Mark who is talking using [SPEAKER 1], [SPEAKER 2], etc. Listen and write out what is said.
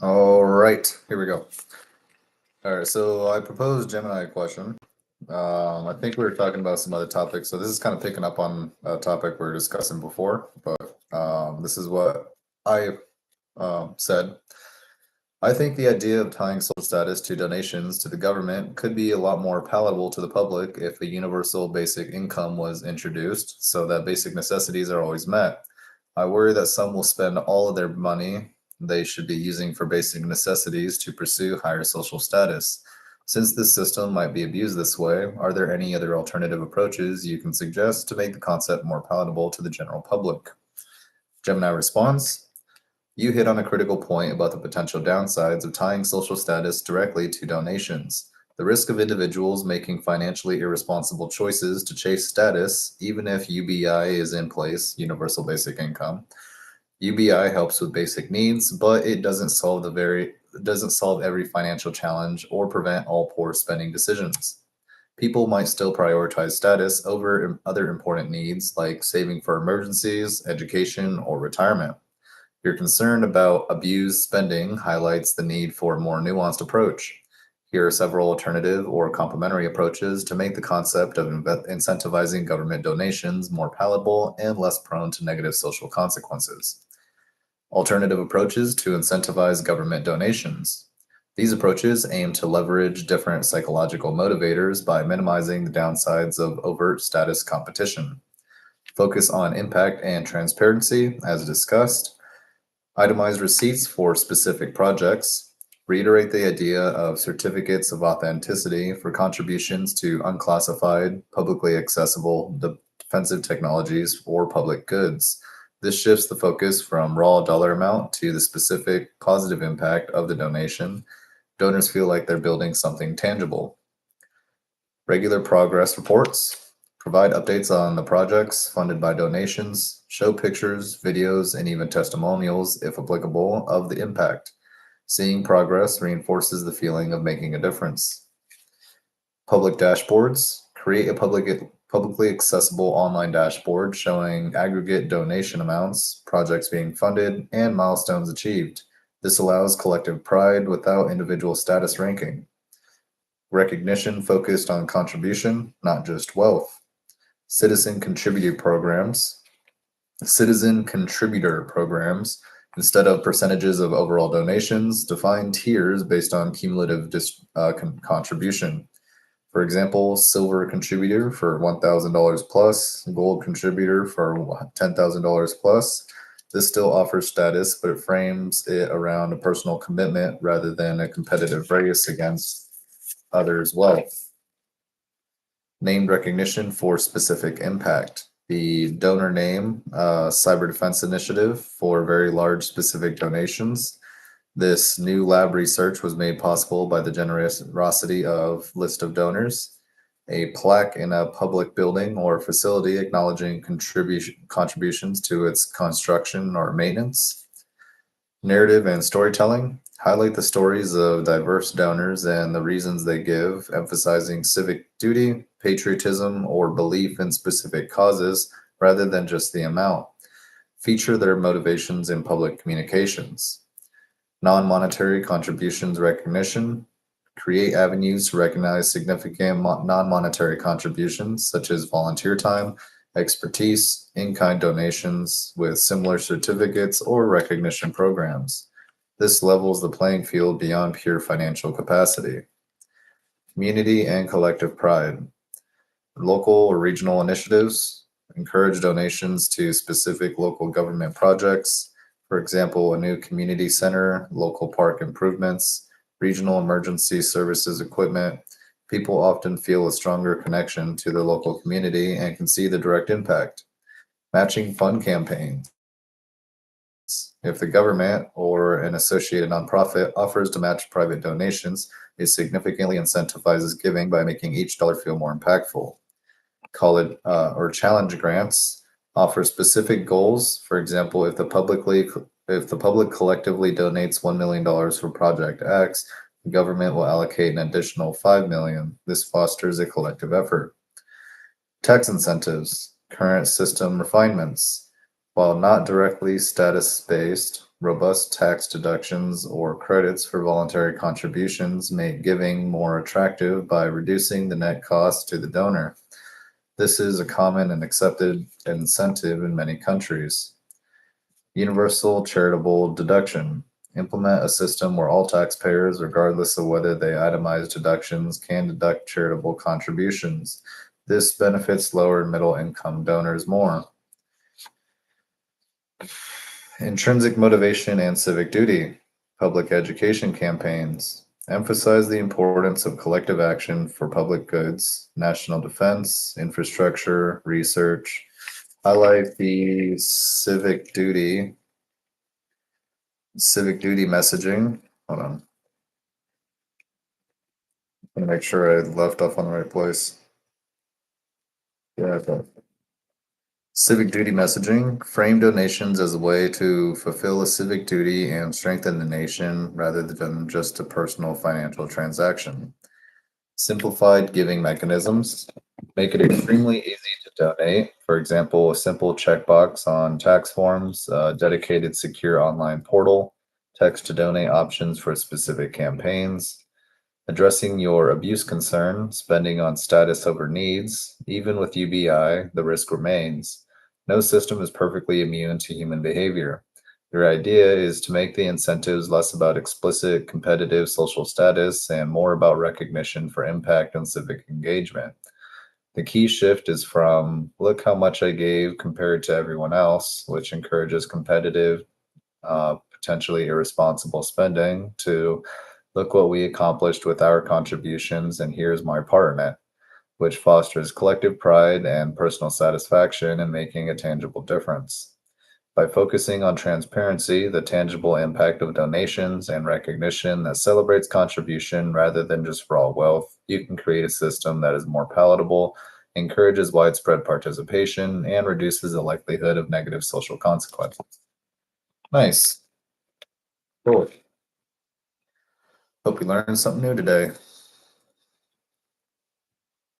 [SPEAKER 1] All right, here we go. All right, so I proposed Gemini a question. I think we were talking about some other topics, so this is kind of picking up on a topic we were discussing before, but this is what I said. I think the idea of tying social status to donations to the government could be a lot more palatable to the public if a universal basic income was introduced so that basic necessities are always met. I worry that some will spend all of their money they should be using for basic necessities to pursue higher social status. Since this system might be abused this way, are there any other alternative approaches you can suggest to make the concept more palatable to the general public? Gemini responds, you hit on a critical point about the potential downsides of tying social status directly to donations. The risk of individuals making financially irresponsible choices to chase status, even if UBI is in place, universal basic income. UBI helps with basic needs, but it doesn't solve every financial challenge or prevent all poor spending decisions. People might still prioritize status over other important needs like saving for emergencies, education, or retirement. Your concern about abused spending highlights the need for a more nuanced approach. Here are several alternative or complementary approaches to make the concept of incentivizing government donations more palatable and less prone to negative social consequences. Alternative approaches to incentivize government donations. These approaches aim to leverage different psychological motivators by minimizing the downsides of overt status competition. Focus on impact and transparency, as discussed. Itemize receipts for specific projects. Reiterate the idea of certificates of authenticity for contributions to unclassified, publicly accessible defensive technologies or public goods. This shifts the focus from raw dollar amount to the specific positive impact of the donation. Donors feel like they're building something tangible. Regular progress reports. Provide updates on the projects funded by donations. Show pictures, videos, and even testimonials, if applicable, of the impact. Seeing progress reinforces the feeling of making a difference. Public dashboards. Create a publicly accessible online dashboard showing aggregate donation amounts, projects being funded, and milestones achieved. This allows collective pride without individual status ranking. Recognition focused on contribution, not just wealth. Citizen contributor programs. Instead of percentages of overall donations, define tiers based on cumulative contribution. For example, silver contributor for $1,000 plus, gold contributor for $10,000 plus. This still offers status, but it frames it around a personal commitment rather than a competitive race against others' wealth. Named recognition for specific impact. The donor name, Cyber Defense Initiative for very large specific donations. This new lab research was made possible by the generosity of list of donors. A plaque in a public building or facility acknowledging contributions to its construction or maintenance. Narrative and storytelling. Highlight the stories of diverse donors and the reasons they give, emphasizing civic duty, patriotism, or belief in specific causes rather than just the amount. Feature their motivations in public communications. Non-monetary contributions recognition. Create avenues to recognize significant non-monetary contributions such as volunteer time, expertise, in-kind donations with similar certificates or recognition programs. This levels the playing field beyond pure financial capacity. Community and collective pride. Local or regional initiatives encourage donations to specific local government projects. For example, a new community center, local park improvements, regional emergency services equipment. People often feel a stronger connection to their local community and can see the direct impact. Matching fund campaigns. If the government or an associated nonprofit offers to match private donations, it significantly incentivizes giving by making each dollar feel more impactful. College or challenge grants offer specific goals. For example, if the public collectively donates $1 million for Project X, the government will allocate an additional $5 million. This fosters a collective effort. Tax incentives, current system refinements. While not directly status-based, Robust tax deductions or credits for voluntary contributions make giving more attractive by reducing the net cost to the donor. This is a common and accepted incentive in many countries. Universal charitable deduction. Implement a system where all taxpayers, regardless of whether they itemize deductions, can deduct charitable contributions. This benefits lower and middle income donors more. Intrinsic motivation and civic duty. Public education campaigns. Emphasize the importance of collective action for public goods, national defense, infrastructure, research. Highlight the civic duty messaging. Hold on. I'm gonna make sure I left off on the right place. Yeah, okay. Civic duty messaging. Frame donations as a way to fulfill a civic duty and strengthen the nation rather than just a personal financial transaction. Simplified giving mechanisms. Make it extremely easy to donate. For example, a simple checkbox on tax forms, a dedicated secure online portal, text to donate options for specific campaigns. Addressing your abuse concern, spending on status over needs, even with UBI, the risk remains. No system is perfectly immune to human behavior. Your idea is to make the incentives less about explicit competitive social status and more about recognition for impact and civic engagement. The key shift is from look how much I gave compared to everyone else, which encourages competitive, potentially irresponsible spending, to look what we accomplished with our contributions and here's my part in it, which fosters collective pride and personal satisfaction in making a tangible difference. By focusing on transparency, the tangible impact of donations, and recognition that celebrates contribution rather than just raw wealth, you can create a system that is more palatable, encourages widespread participation, and reduces the likelihood of negative social consequences. Nice. Cool. Hope you learned something new today.